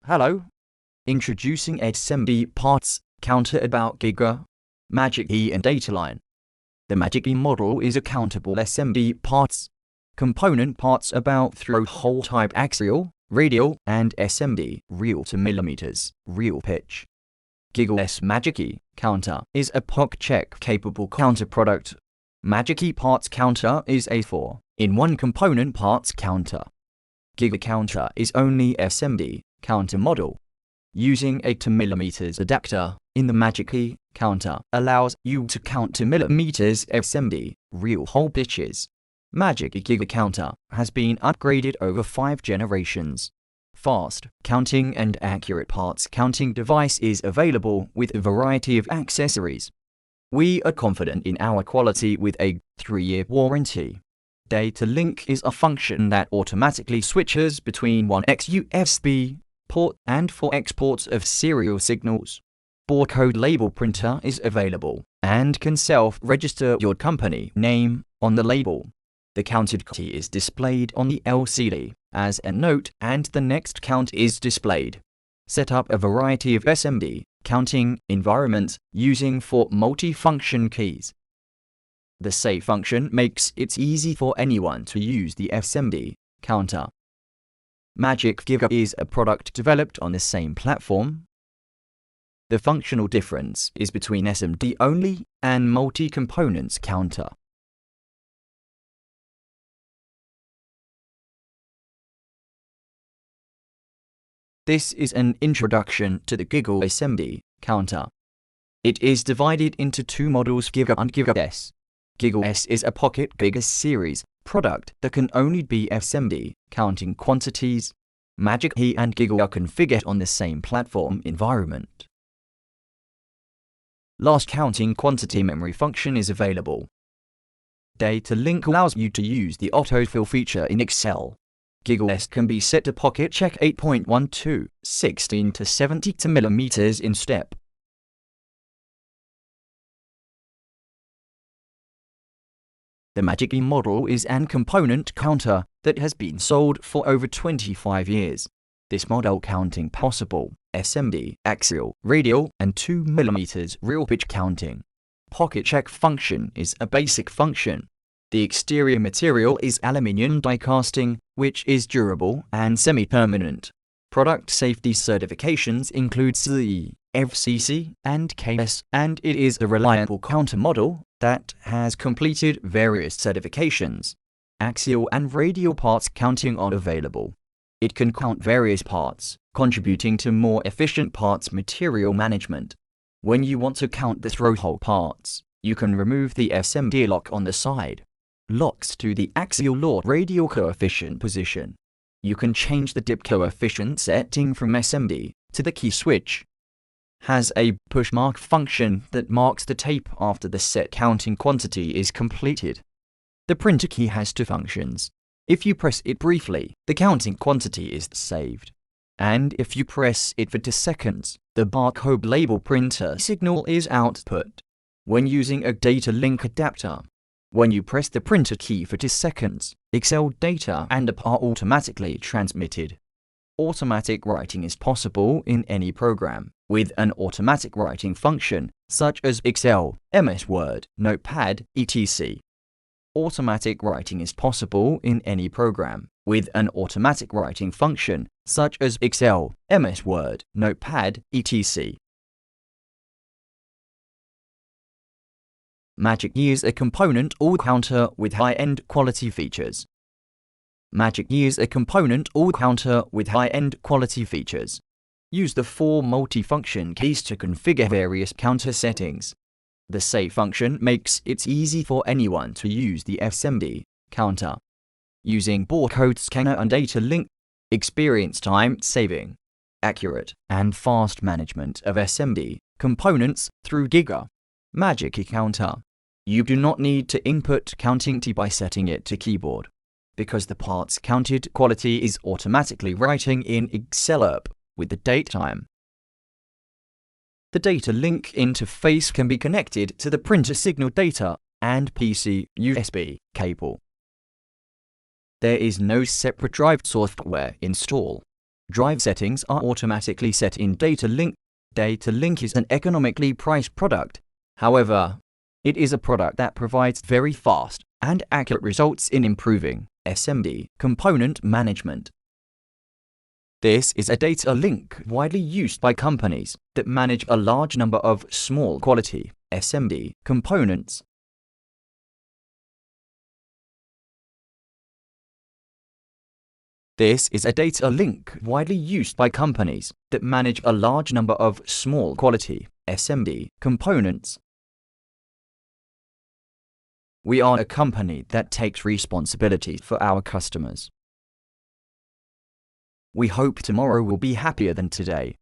Hello. Introducing SMD Parts Counter about Giga Magic E and Data Line. The Magic E model is a countable SMD parts component parts about throw-hole type axial, radial, and SMD real to millimeters real pitch. Giga S Magic E Counter is a POC check capable counter product. Magic E Parts Counter is a 4-in-1 component parts counter. Giga Counter is only SMD counter model. Using a 2mm adapter in the Magic E Counter allows you to count 2mm SMD real hole pitches. Magic E Giga Counter has been upgraded over 5 generations. Fast counting and accurate parts counting device is available with a variety of accessories. We are confident in our quality with a 3-year warranty. Data link is a function that automatically switches between 1x USB port and 4x ports of serial signals. Barcode label printer is available and can self-register your company name on the label. The counted key is displayed on the LCD as a note and the next count is displayed. Set up a variety of SMD counting environments using 4 multi-function keys. The save function makes it easy for anyone to use the SMD counter. Magic Giga is a product developed on the same platform. The functional difference is between SMD only and multi-components counter. This is an introduction to the Giga SMD counter. It is divided into 2 models, Giga and Giga S. Giga S is a Pocket Giga series product that can only be SMD counting quantities. Magic E and Giga are configured on the same platform environment. Last counting quantity memory function is available. Data link allows you to use the autofill feature in Excel. Giga S can be set to pocket check 8.12, 16 to 72 mm in step. The Magic E model is an component counter that has been sold for over 25 years. This model counting possible SMD, axial, radial, and 2mm real pitch counting. Pocket check function is a basic function. The exterior material is aluminium die casting, which is durable and semi-permanent. Product safety certifications include CE, FCC, and KS, and it is a reliable counter model that has completed various certifications. Axial and radial parts counting are available. It can count various parts, contributing to more efficient parts material management. When you want to count the throw-hole parts, you can remove the SMD lock on the side. Locks to the axial or radial coefficient position. You can change the dip coefficient setting from SMD to the key switch. Has a push mark function that marks the tape after the set counting quantity is completed. The printer key has 2 functions. If you press it briefly, the counting quantity is saved. And if you press it for 2 seconds, the barcode label printer signal is output. When using a data link adapter, when you press the printer key for 2 seconds, Excel data and app are automatically transmitted. Automatic writing is possible in any program, with an automatic writing function, such as Excel, MS Word, Notepad, etc. Automatic writing is possible in any program, with an automatic writing function, such as Excel, MS Word, Notepad, etc. Magic E is a component all counter with high-end quality features. Magic E is a component all counter with high-end quality features. Use the 4 multi-function keys to configure various counter settings. The save function makes it easy for anyone to use the SMD counter. Using barcode scanner and data link, experience time saving, accurate and fast management of SMD components through Giga Magic E Counter. You do not need to input counting key by setting it to keyboard, because the parts counted quality is automatically writing in Excel app with the date time. The data link interface can be connected to the printer signal data and PC USB cable. There is no separate drive software install. Drive settings are automatically set in Data Link. Data Link is an economically priced product. However, it is a product that provides very fast and accurate results in improving SMD component management. This is a data link widely used by companies that manage a large number of small quality SMD components. This is a data link widely used by companies that manage a large number of small quality SMD components. We are a company that takes responsibility for our customers. We hope tomorrow will be happier than today.